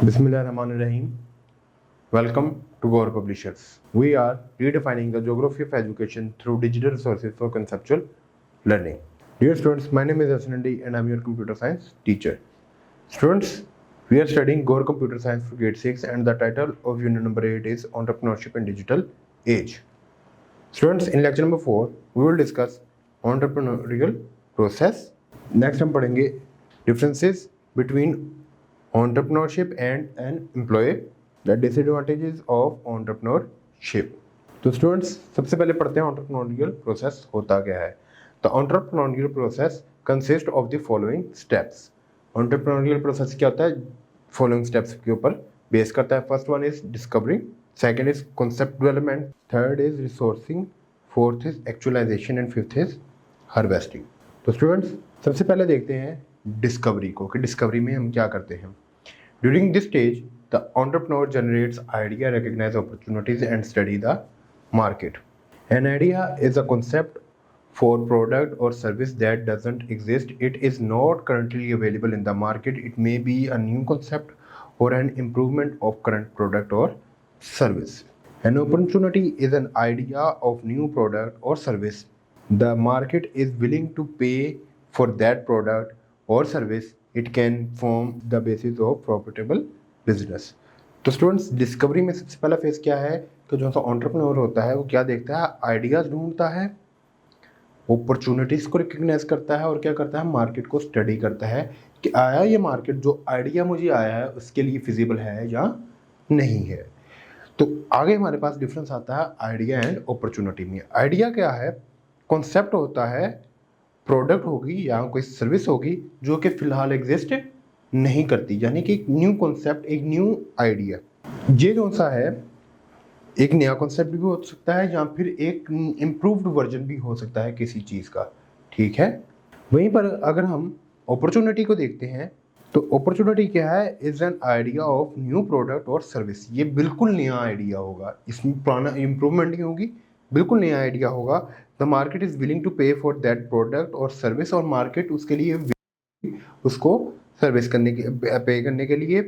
Bismillahirrahmanirrahim. Welcome to Gore Publishers. We are redefining the geography of education through digital resources for conceptual learning. Dear students, my name is Asnandi and I am your computer science teacher. Students, we are studying Gore Computer Science for grade 6 and the title of unit number 8 is Entrepreneurship in Digital Age. Students, in lecture number 4, we will discuss entrepreneurial process. Next हम पढ़ेंगे differences between entrepreneurship and an employee, the disadvantages of entrepreneurship. तो students सबसे पहले पढ़ते हैं entrepreneurial process होता क्या है. The entrepreneurial process consists of the following steps. Entrepreneurial process क्या होता है, following steps के ऊपर बेस करता है. First one is discovery, second is concept development, third is resourcing, fourth is actualisation and fifth is harvesting. तो students सबसे पहले देखते हैं डिस्कवरी को कि डिस्कवरी में हम क्या करते हैं. During this stage the entrepreneur generates idea, recognise opportunities and study the market. An idea is a concept for product or service that doesn't exist. It is not currently available in the market. It may be a new concept or an improvement of current product or service. An opportunity is an idea of new product or service. The market is willing to pay for that product or service. It can form the basis of profitable business. तो students discovery में सबसे पहला phase क्या है कि जो सा entrepreneur होता है वो क्या देखता है, आइडियाज़ ढूंढता है, अपॉर्चुनिटीज़ को रिकग्नाइज करता है और क्या करता है, मार्केट को स्टडी करता है कि आया ये मार्केट, जो आइडिया मुझे आया है उसके लिए फिजिबल है या नहीं है. तो आगे हमारे पास डिफरेंस आता है आइडिया एंड अपॉर्चुनिटी में. आइडिया क्या है, कॉन्सेप्ट होता है, प्रोडक्ट होगी या कोई सर्विस होगी जो कि फ़िलहाल एग्जिस्ट नहीं करती, यानी कि एक न्यू कॉन्सेप्ट, एक न्यू आइडिया. ये कौन सा है, एक नया कॉन्सेप्ट भी हो सकता है या फिर एक इम्प्रूव्ड वर्जन भी हो सकता है किसी चीज़ का. ठीक है. वहीं पर अगर हम अपॉर्चुनिटी को देखते हैं तो अपॉर्चुनिटी क्या है, is an idea of new product और सर्विस. ये बिल्कुल नया आइडिया होगा, इसमें पुराना इम्प्रूवमेंट नहीं होगी, बिल्कुल नया आइडिया होगा. The market is willing to pay for that product और सर्विस, और मार्केट उसके लिए उसको सर्विस करने के पे करने के लिए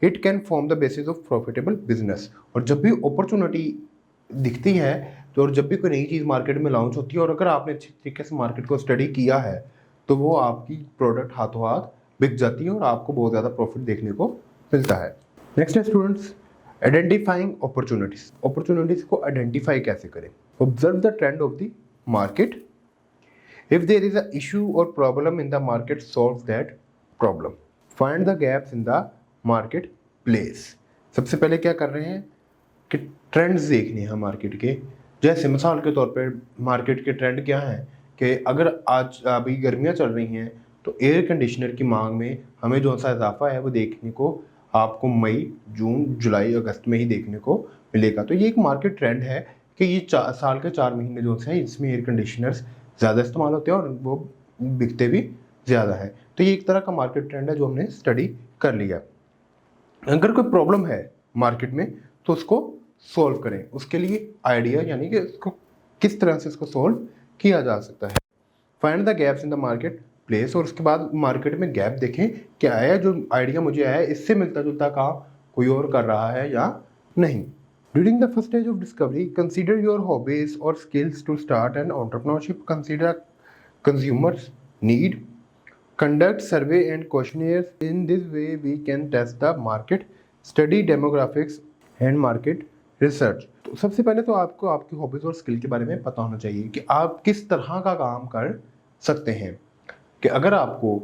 it can form the basis of profitable business. और जब भी अपॉर्चुनिटी दिखती है तो और जब भी कोई नई चीज़ मार्केट में लॉन्च होती है और अगर आपने अच्छी तरीके से मार्केट को स्टडी किया है तो वो आपकी प्रोडक्ट हाथों हाथ बिक जाती है और आपको बहुत ज़्यादा प्रॉफिट देखने को मिलता है. नेक्स्ट है स्टूडेंट्स आइडेंटिफाइंग अपॉर्चुनिटीज़. अपॉर्चुनिटीज़ को आइडेंटिफाई कैसे करें. Observe the trend of the market. If there is a issue और problem in the market, solve that problem. Find the gaps in the market place. सबसे पहले क्या कर रहे हैं कि ट्रेंड्स देखने हैं मार्केट के. जैसे मिसाल के तौर पे मार्केट के ट्रेंड क्या हैं कि अगर आज अभी गर्मियां चल रही हैं तो एयर कंडीशनर की मांग में हमें जो सा इजाफा है वो देखने को आपको मई, जून, जुलाई, अगस्त में ही देखने को मिलेगा. तो ये एक मार्केट ट्रेंड है कि ये साल के 4 महीने जो हैं इसमें एयर कंडीशनर्स ज़्यादा इस्तेमाल होते हैं और वो बिकते भी ज़्यादा है. तो ये एक तरह का मार्केट ट्रेंड है जो हमने स्टडी कर लिया. अगर कोई प्रॉब्लम है मार्केट में तो उसको सॉल्व करें. उसके लिए आइडिया यानी कि उसको किस तरह से इसको सॉल्व किया जा सकता है. Find the gaps in the market place. और उसके बाद मार्केट में गैप देखें क्या है, जो आइडिया मुझे आया है इससे मिलता जुलता काम कोई और कर रहा है या नहीं. During the first stage of discovery consider your hobbies और skills to start an entrepreneurship. Consider consumers need. Conduct survey and questionnaires. In this way, we can test the market, study demographics and market research. तो सबसे पहले तो आपको आपकी hobbies और skill के बारे में पता होना चाहिए कि आप किस तरह का काम कर सकते हैं. कि अगर आपको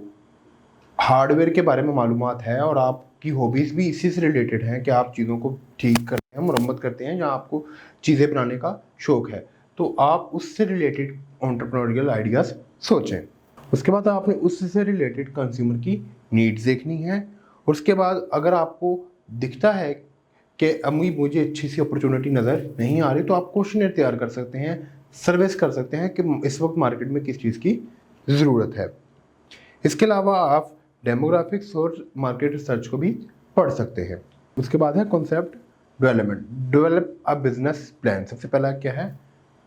हार्डवेयर के बारे में मालूमात है और आपकी हॉबीज़ भी इसी से रिलेटेड हैं कि आप चीज़ों को ठीक करते हैं, मुरम्मत करते हैं या आपको चीज़ें बनाने का शौक़ है, तो आप उससे रिलेटेड एंटरप्रेन्योरियल आइडियाज़ सोचें. उसके बाद आपने उससे रिलेटेड कंज्यूमर की नीड्स देखनी है. और उसके बाद अगर आपको दिखता है कि अम्मी मुझे अच्छी सी अपॉर्चुनिटी नज़र नहीं आ रही तो आप क्वेश्चनर तैयार कर सकते हैं, सर्विस कर सकते हैं कि इस वक्त मार्केट में किस चीज़ की ज़रूरत है. इसके अलावा आप डेमोग्राफिक्स और मार्केट रिसर्च को भी पढ़ सकते हैं. उसके बाद है concept development. Develop a business plan. सबसे पहला क्या है,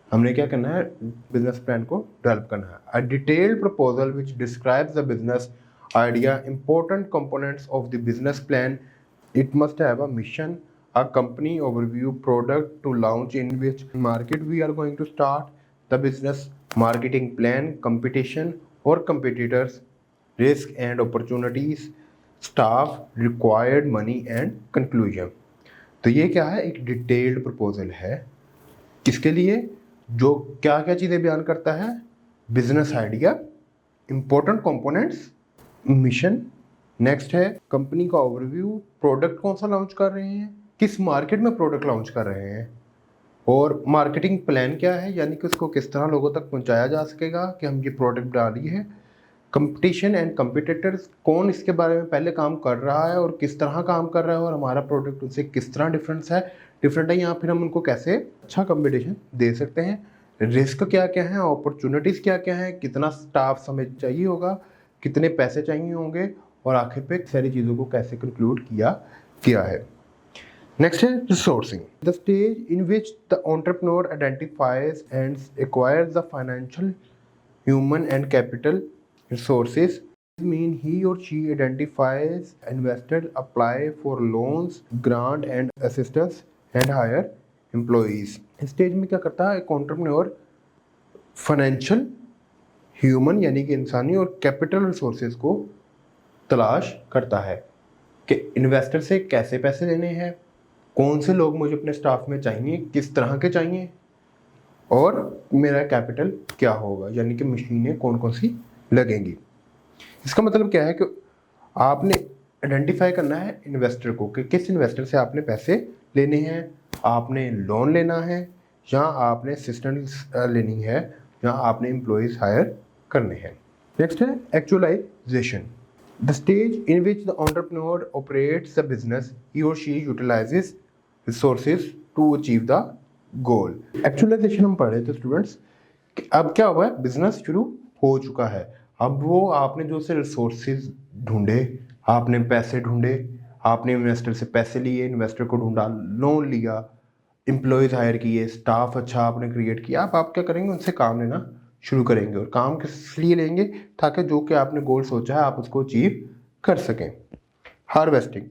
हमने क्या करना है, बिजनेस प्लान को डेवलप करना है. A detailed proposal which describes the business idea, important components of the business plan, It must have a mission, a company overview, product to launch, in which market we are going to start, the business, marketing plan, competition or competitors, risk and opportunities, staff, required money and conclusion। तो ये क्या है, एक detailed proposal है। किसके लिए? जो क्या क्या चीज़ें बयान करता है? Business idea, important components, mission, next है कंपनी का ओवरव्यू, प्रोडक्ट कौन सा लॉन्च कर रहे हैं, किस मार्केट में प्रोडक्ट लॉन्च कर रहे हैं, और मार्केटिंग प्लान क्या है, यानी कि उसको किस तरह लोगों तक पहुंचाया जा सकेगा कि हम ये प्रोडक्ट डाली है। कंपटीशन एंड कंपिटिटर्स, कौन इसके बारे में पहले काम कर रहा है और किस तरह काम कर रहा है और हमारा प्रोडक्ट उनसे किस तरह डिफरेंट है या फिर हम उनको कैसे अच्छा कंपटीशन दे सकते हैं। रिस्क क्या क्या है, अपॉर्चुनिटीज़ क्या क्या है, कितना स्टाफ हमें चाहिए होगा, कितने पैसे चाहिए होंगे, और आखिर पे सारी चीज़ों को कैसे कंक्लूड किया है। नेक्स्ट है resourcing, the stage in which the entrepreneur identifies and acquires the financial, human and capital resources, mean he or she identifies investors, apply for loans, grant and assistance and hire employees। इस stage में क्या करता है एक entrepreneur? Financial, human यानी कि इंसानी, और कैपिटल रिसोर्सेज को तलाश करता है कि इन्वेस्टर से कैसे पैसे लेने हैं, कौन से लोग मुझे अपने स्टाफ में चाहिए, किस तरह के चाहिए, और मेरा कैपिटल क्या होगा, यानी कि मशीनें कौन कौन सी लगेंगी। इसका मतलब क्या है कि आपने आइडेंटिफाई करना है इन्वेस्टर को कि किस इन्वेस्टर से आपने पैसे लेने हैं, आपने लोन लेना है या आपने असिस्टेंस लेनी है या आपने एम्प्लॉयज़ हायर करने हैं। नेक्स्ट है actualisation, the stage in which the entrepreneur operates the business, he और she utilises resources to achieve the goal. Actualisation हम पढ़ रहे थे स्टूडेंट्स कि अब क्या हुआ है, बिजनेस शुरू हो चुका है, अब वो आपने जो से रिसोर्सेज ढूंढे, आपने पैसे ढूंढे, आपने इन्वेस्टर से पैसे लिए, इन्वेस्टर को ढूंढा, लोन लिया, एम्प्लॉयज़ हायर किए, स्टाफ अच्छा आपने क्रिएट किया, अब आप क्या करेंगे, उनसे काम लेना शुरू करेंगे। और काम किस लिए लेंगे? ताकि जो कि आपने गोल सोचा है आप उसको अचीव कर सकें। Harvesting,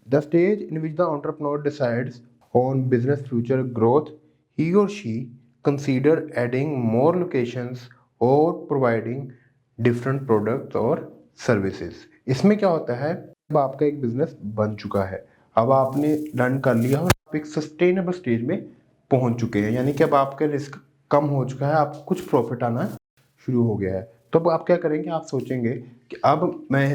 the stage in which the entrepreneur decides on business future growth, he or she consider adding more locations or providing different products or services। इसमें क्या होता है, अब आपका एक बिजनेस बन चुका है, अब आपने रन कर लिया और आप एक सस्टेनेबल स्टेज में पहुंच चुके हैं, यानी कि अब आपका रिस्क कम हो चुका है, आपको कुछ प्रॉफिट आना शुरू हो गया है। तो अब आप क्या करेंगे, आप सोचेंगे कि अब मैं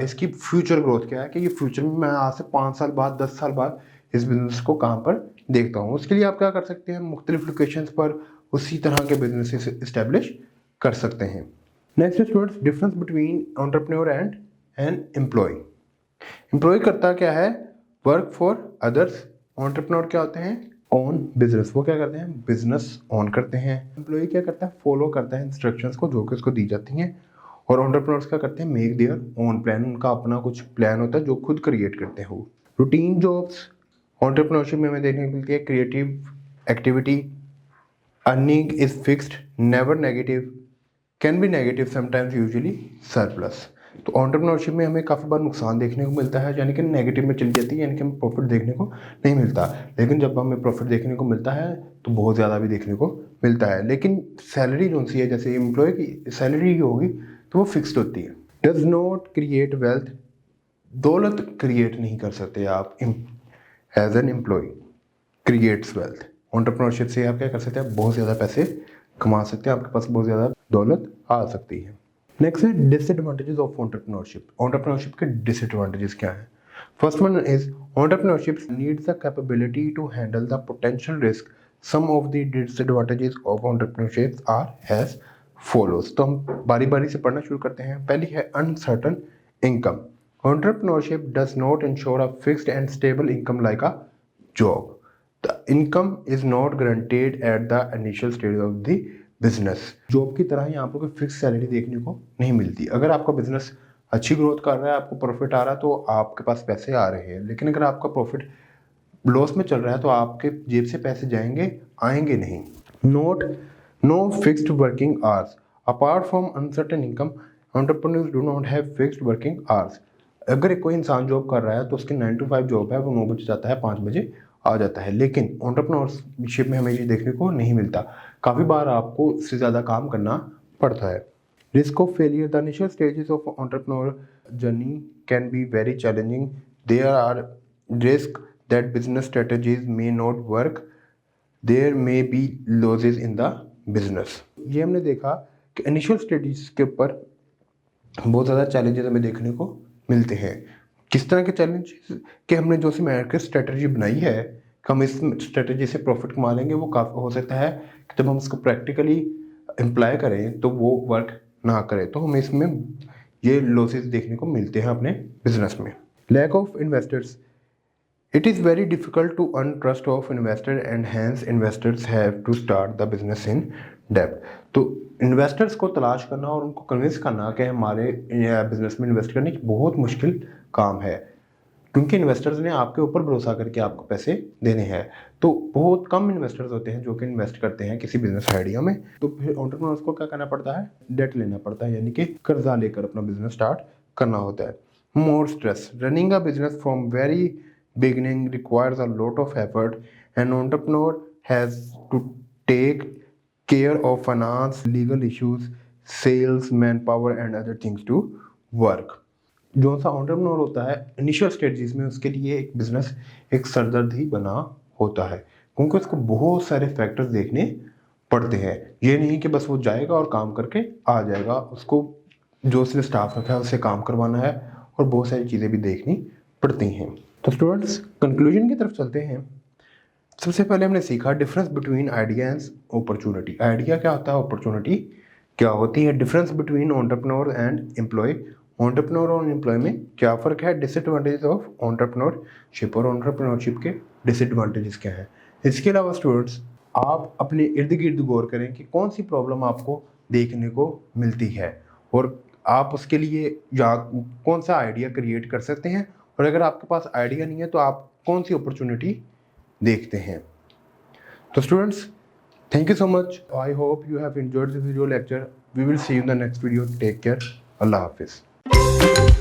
इसकी फ्यूचर ग्रोथ क्या है, कि ये फ्यूचर में मैं आज से 5 साल बाद 10 साल बाद इस बिज़नेस को कहाँ पर देखता हूँ। उसके लिए आप क्या कर सकते हैं, मुख्तलिफ लोकेशंस पर उसी तरह के बिजनेस इस्टेब्लिश कर सकते हैं। Next students, difference between entrepreneur and an employee. Employee करता क्या है, वर्क फॉर अदर्स। एंटरप्रेन्योर क्या होते हैं, ऑन बिजनेस, वो क्या करते हैं, बिजनेस ऑन करते हैं। एम्प्लॉय क्या करता है, फॉलो करता है इंस्ट्रक्शंस को जो कि उसको दी जाती हैं। और एंटरप्रेन्योर्स क्या करते हैं, मेक देयर ओन प्लान, उनका अपना कुछ प्लान होता है जो खुद क्रिएट करते हैं। रूटीन जॉब्स एंटरप्रेन्योरशिप में हमें देखने को मिलती है, creative activity, earning is fixed, never negative, can be negative sometimes, usually surplus. तो एंटरप्रेन्योरशिप में हमें काफ़ी बार नुकसान देखने को मिलता है, यानी कि नेगेटिव में चली जाती है, यानी कि हमें प्रॉफिट देखने को नहीं मिलता। लेकिन जब हमें प्रॉफिट देखने को मिलता है तो बहुत ज़्यादा भी देखने को मिलता है। लेकिन सैलरी जो सी है, जैसे एम्प्लॉय की सैलरी होगी तो वो फिक्स्ड होती है। डज नॉट क्रिएट वेल्थ, दौलत क्रिएट नहीं कर सकते आप as an employee. Creates wealth, entrepreneurship से आप क्या कर सकते हैं, बहुत ज़्यादा पैसे कमा सकते हैं, आपके पास बहुत ज़्यादा दौलत आ सकती है। नेक्स्ट है डिसएडवांटेजेस ऑफ एंटरप्रेन्योरशिप। एंटरप्रेन्योरशिप के डिसएडवांटेजेस क्या हैं? First one is entrepreneurship needs the capability to handle the potential risk. Some of the disadvantages of entrepreneurship are as follows. तो हम बारी बारी से पढ़ना शुरू करते हैं। पहली है uncertain income. Entrepreneurship does not ensure a fixed and stable income like a job. The income is not guaranteed at the initial stage of the business. Job की तरह यहाँ पर कोई फिक्स सैलरी देखने को नहीं मिलती। अगर आपका बिजनेस अच्छी ग्रोथ कर रहा है, आपको प्रॉफिट आ रहा है, तो आपके पास पैसे आ रहे हैं। लेकिन अगर आपका प्रॉफिट लॉस में चल रहा है तो आपके जेब से पैसे जाएंगे, आएंगे नहीं। No fixed working hours. Apart from uncertain income, entrepreneurs do not have fixed working hours. अगर कोई इंसान जॉब कर रहा है तो उसकी 9 to 5 जॉब है, वो 9 बजे जाता है, 5 बजे आ जाता है। लेकिन एंटरप्रेन्योरशिप में हमें ये देखने को नहीं मिलता, काफ़ी बार आपको इससे ज़्यादा काम करना पड़ता है। Risk of failure, the initial stages of entrepreneur journey can be very challenging. There are risk that business strategies may not work, there may be losses in the business. ये हमने देखा कि इनिशियल स्टेजेस के ऊपर बहुत ज़्यादा challenges हमें देखने को मिलते हैं। किस तरह के चैलेंजेस? कि हमने जो सी मार्केट स्ट्रेटजी बनाई है कि हम इस स्ट्रेटजी से प्रॉफिट कमा लेंगे, वो काफ़ी हो सकता है कि जब हम इसको प्रैक्टिकली इम्प्लाई करें तो वो वर्क ना करे, तो हमें इसमें ये लॉसेस देखने को मिलते हैं अपने बिजनेस में। Lack of investors, it is very difficult to earn trust of investor and hence investors have to start the business in debt। तो इन्वेस्टर्स को तलाश करना और उनको कन्विंस करना कि हमारे बिजनेस में इन्वेस्ट करने की बहुत मुश्किल काम है, क्योंकि इन्वेस्टर्स ने आपके ऊपर भरोसा करके आपको पैसे देने हैं। तो बहुत कम इन्वेस्टर्स होते हैं जो कि इन्वेस्ट करते हैं किसी बिजनेस आइडिया में। तो फिर एंटरप्रेन्योर्स को क्या करना पड़ता है? डेट लेना पड़ता है, यानी कि कर्जा लेकर अपना बिजनेस स्टार्ट करना होता है। More stress, running a business from very beginning requires a lot of effort, and entrepreneur has to take care of finance, legal issues, sales, manpower and other things to work। जो सा entrepreneur होता है initial stages में, उसके लिए एक business एक सरदर्द ही बना होता है, क्योंकि उसको बहुत सारे फैक्टर्स देखने पड़ते हैं। ये नहीं कि बस वो जाएगा और काम करके आ जाएगा, उसको जो उसने स्टाफ रखा है उससे काम करवाना है और बहुत सारी चीज़ें भी देखनी पड़ती हैं। तो स्टूडेंट्स कंक्लूजन की तरफ चलते हैं। सबसे पहले हमने सीखा difference between idea and opportunity. Idea क्या होता है, अपॉर्चुनिटी क्या होती है। Difference between entrepreneur and employ, entrepreneur और एम्प्लॉय में क्या फ़र्क है। डिसएडवांटेजेस ऑफ एंटरप्रेन्योरशिप, और एंटरप्रेन्योरशिप के डिसएडवांटेजेस क्या हैं। इसके अलावा स्टूडेंट्स आप अपने इर्द गिर्द गौर करें कि कौन सी प्रॉब्लम आपको देखने को मिलती है और आप उसके लिए या कौन सा आइडिया क्रिएट कर सकते हैं, और अगर आपके पास आइडिया नहीं है तो आप कौन सी अपॉर्चुनिटी देखते हैं। तो students thank you so much, I hope you have enjoyed this video lecture. We will see you in the next video, take care, अल्लाह हाफिज़।